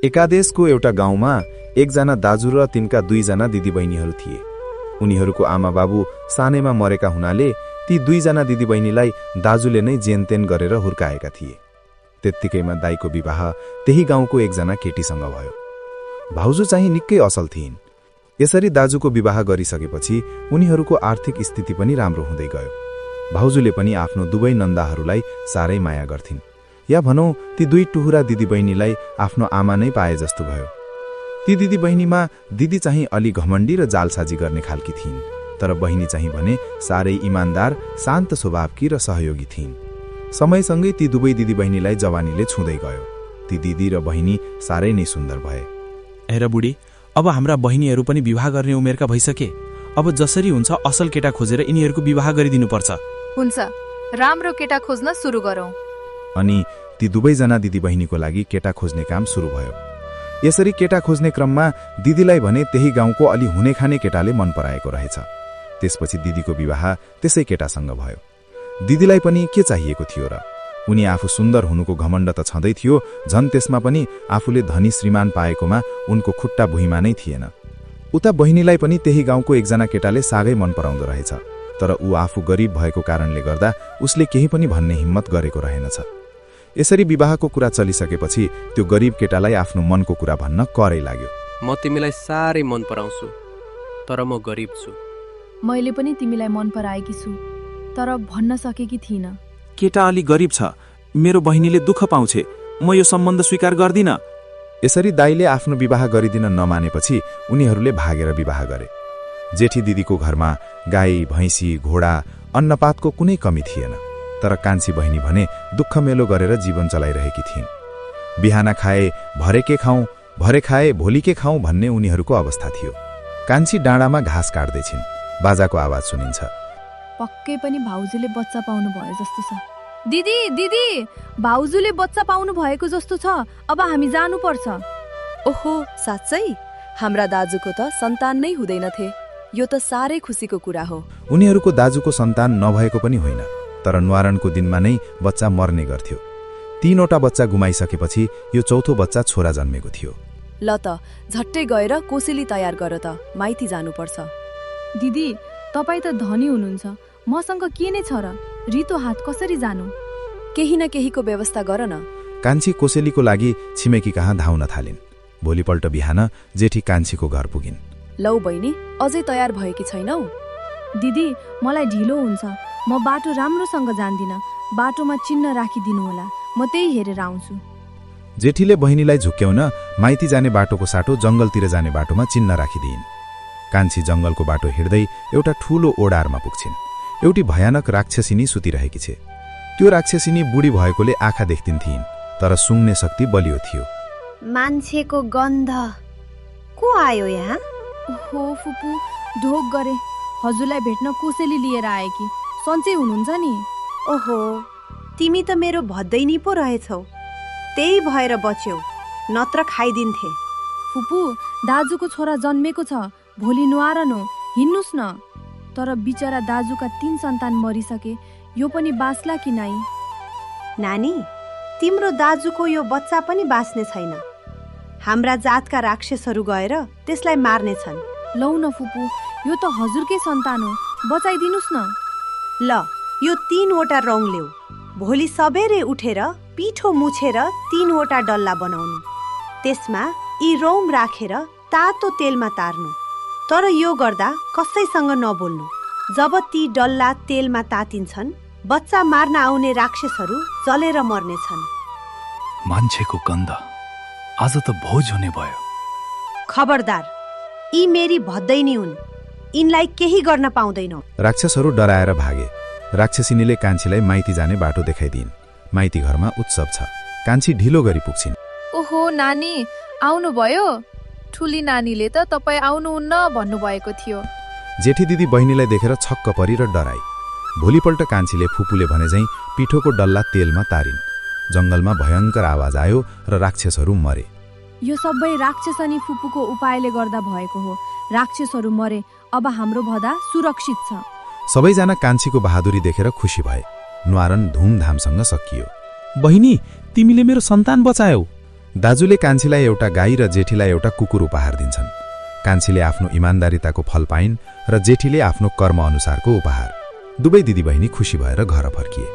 एकादेशको एउटा गाउँमा एकजना दाजु र तिनका 2 जना दिदीबहिनीहरू थिए। उनीहरूको आमा बाबु सानैमा मरेका हुनाले ती 2 जना दिदीबहिनीलाई दाजुले नै जेनतेन गरेर हुर्काएका थिए। त्यत्तिकैमा दाइको विवाह त्यही गाउँको एकजना केटीसँग भयो। भाउजू चाहिँ निकै असल थिइन्। यसरी दाजुको विवाह गरिसकेपछि उनीहरूको आर्थिक स्थिति पनि राम्रो हुँदै गयो। भाउजूले पनि आफ्नो दुवै नन्दाहरूलाई साह्रै माया गर्थिन्, या भनौं ती 2 टुहुरा दिदीबहिनीलाई आफ्नो आमा नै पाए जस्तो भयो। ती दिदीबहिनीमा दिदी चाहिँ अलि घमण्डी र जालसाजी गर्ने खालकी थिइन्, तर बहिनी चाहिँ भने साह्रै इमानदार, शान्त स्वभावकी र सहयोगी थिइन्। समयसँगै ती दुवै दिदीबहिनीलाई जवानीले छुँदै गयो। ती दिदी र बहिनी साह्रै नै सुन्दर भए। हेर बुढी, अब हाम्रा बहिनीहरू पनि विवाह गर्ने उमेरका भइसके। अब जसरी हुन्छ असल केटा खोजेर यिनीहरूको विवाह गरिदिनुपर्छ। हुन्छ, राम्रो केटा खोज्न सुरु गरौँ। अनि ती दुवैजना दिदीबहिनीको लागि केटा खोज्ने काम सुरु भयो। यसरी केटा खोज्ने क्रममा दिदीलाई भने त्यही गाउँको अलि हुने खाने केटाले मन पराएको रहेछ। त्यसपछि दिदीको विवाह त्यसै केटासँग भयो। दिदीलाई पनि के चाहिएको थियो र? उनी आफू सुन्दर हुनुको घमण्ड त छँदै थियो, झन् त्यसमा पनि आफूले धनी श्रीमान पाएकोमा उनको खुट्टा भुइँमा नै थिएन। उता बहिनीलाई पनि त्यही गाउँको एकजना केटाले सागै मन पराउँदो रहेछ, तर ऊ आफू गरिब भएको कारणले गर्दा उसले केही पनि भन्ने हिम्मत गरेको रहेनछ। यसरी विवाहको कुरा चलिसकेपछि त्यो गरिब केटालाई आफ्नो मनको कुरा भन्न करै लाग्यो। म तिमीलाई साह्रै मन पराउँछु, तर म गरिब छु। मैले पनि तिमीलाई मन पराएकी छु, तर भन्न सकेकी थिइनँ। केटा अलि गरिब छ, मेरो बहिनीले दुःख पाउँछे, म यो सम्बन्ध स्वीकार गर्दिन। यसरी दाइले आफ्नो विवाह गरिदिन नमानेपछि उनीहरूले भागेर विवाह गरे। जेठी दिदीको घरमा गाई, भैँसी, घोडा, अन्नपातको कुनै कमी थिएन, तर कान्छी बहिनी भने दुःख मेलो गरेर जीवन चलाइरहेकी थिइन्। बिहान खाए भरे के खाउँ, भरे खाए भोलि के खाउँ भन्ने उनीहरूको अवस्था थियो। कान्छी डाँडामा घाँस काट्दैछिन्, बाजाको आवाज सुनिन्छ। पक्कै पनि भाउजूले बच्चा पाउनु भयो जस्तो छ। दिदी दिदी, भाउजूले बच्चा पाउनु भएको जस्तो छ, अब हामी जानुपर्छ। ओहो, साँच्चै? हाम्रा दाजुको त सन्तान नै हुँदैनथे। यो त साह्रै खुसीको कुरा हो। उनीहरूको दाजुको सन्तान नभएको पनि होइन, तर न्वारानको दिनमा नै बच्चा मर्ने गर्थ्यो। 3वटा बच्चा गुमाइसकेपछि यो 4थो बच्चा छोरा जन्मेको थियो। ल त झट्टै गएर कोसेली तयार गर त, माइती जानुपर्छ। दिदी, तपाईँ त धनी हुनुहुन्छ, मसँग के नै छ र? रितो हात कसरी जानु? केही न केहीको व्यवस्था गर न। कान्छी कोसेलीको लागि छिमेकी कहाँ धाउन थालिन्। भोलिपल्ट बिहान जेठी कान्छीको घर पुगिन्। लौ बहिनी, अझै तयार भएकी छैनौ? दिदी, मलाई ढिलो हुन्छ, म बाटो राम्रोसँग जान्दिन। बाटोमा चिन्ह राखिदिनु होला, म त्यही हेरेर आउँछु। जेठीले बहिनीलाई झुक्क्याउन माइती जाने बाटोको साटो जंगलतिर जाने बाटोमा चिन्ह राखिदिइन्। कान्छी जंगलको बाटो हिँड्दै एउटा ठूलो ओडारमा पुग्छिन्। एउटी भयानक राक्षसिनी सुतिरहेकी छे। त्यो राक्षसिनी बुढी भएकोले आँखा देख्दिन्थिन्, तर सुँग्ने शक्ति बलियो थियो। मान्छेको गन्ध को आयो यहाँ? ओहो फुपू, ढोक गरे। हजुरलाई भेट्न कोसेली लिएर आएकी। सन्चै हुनुहुन्छ नि? ओहो, तिमी त मेरो भदैनी पो रहेछौ, त्यही भएर बच्यौ, नत्र खाइदिन्थे। फुपू, दाजुको छोरा जन्मेको छ, भोलि नुहारन हो, हिँड्नुस् न। तर बिचरा दाजुका 3 सन्तान मरिसके, यो पनि बाँच्ला कि नाइ? नानी, तिम्रो दाजुको यो बच्चा पनि बाँच्ने छैन। हाम्रा जातका राक्षसहरू गएर त्यसलाई मार्नेछन्। लौ न फुपू, यो त हजुरकै सन्तान हो, बचाइदिनुस् न। ल, यो 3वटा रौँ ल्याऊ। भोलि सबेरै उठेर पिठो मुछेर 3वटा डल्ला बनाउनु। त्यसमा यी रौँ राखेर तातो तेलमा तार्नु। तर यो गर्दा कसैसँग नबोल्नु। जब ती डल्ला तेलमा तातिन्छन्, बच्चा मार्न आउने राक्षसहरू जलेर मर्नेछन्। मान्छेको गन्ध, आज त भोज हुने भयो। खबरदार, यी मेरी भदैनी हुन्, यिनलाई केही गर्न पाउँदैनौ। राक्षसहरू डराएर भागे। राक्षसिनीले कान्छीलाई माइती जाने बाटो देखाइदिइन्। माइती घरमा उत्सव छ। कान्छी ढिलो गरी पुग्छिन्। ओहो नानी, आउनुभयो? ठुली नानीले त तपाईँ आउनुहुन्न भन्नुभएको थियो। जेठी दिदी बहिनीलाई देखेर छक्क परी र डराई। भोलिपल्ट कान्छीले फुपूले भने झैं पिठोको डल्ला तेलमा तारिन्। जंगलमा भयंकर आवाज आयो र राक्षसहरू मरे। यो सबै राक्षसनी फुपूको उपायले गर्दा भएको हो। राक्षसहरू मरे, अब हाम्रो भदा सुरक्षित छ। सबैजना कान्छीको बहादुरी देखेर खुसी भए। न्वारन धुमधामसँग सकियो। बहिनी, तिमीले मेरो सन्तान बचायौ। दाजुले कान्छीलाई एउटा गाई र जेठीलाई एउटा कुकुर उपहार दिन्छन्। कान्छीले आफ्नो इमान्दारिताको फल पाइन् र जेठीले आफ्नो कर्म अनुसारको उपहार। दुवै दिदीबहिनी खुसी भएर घर फर्किए।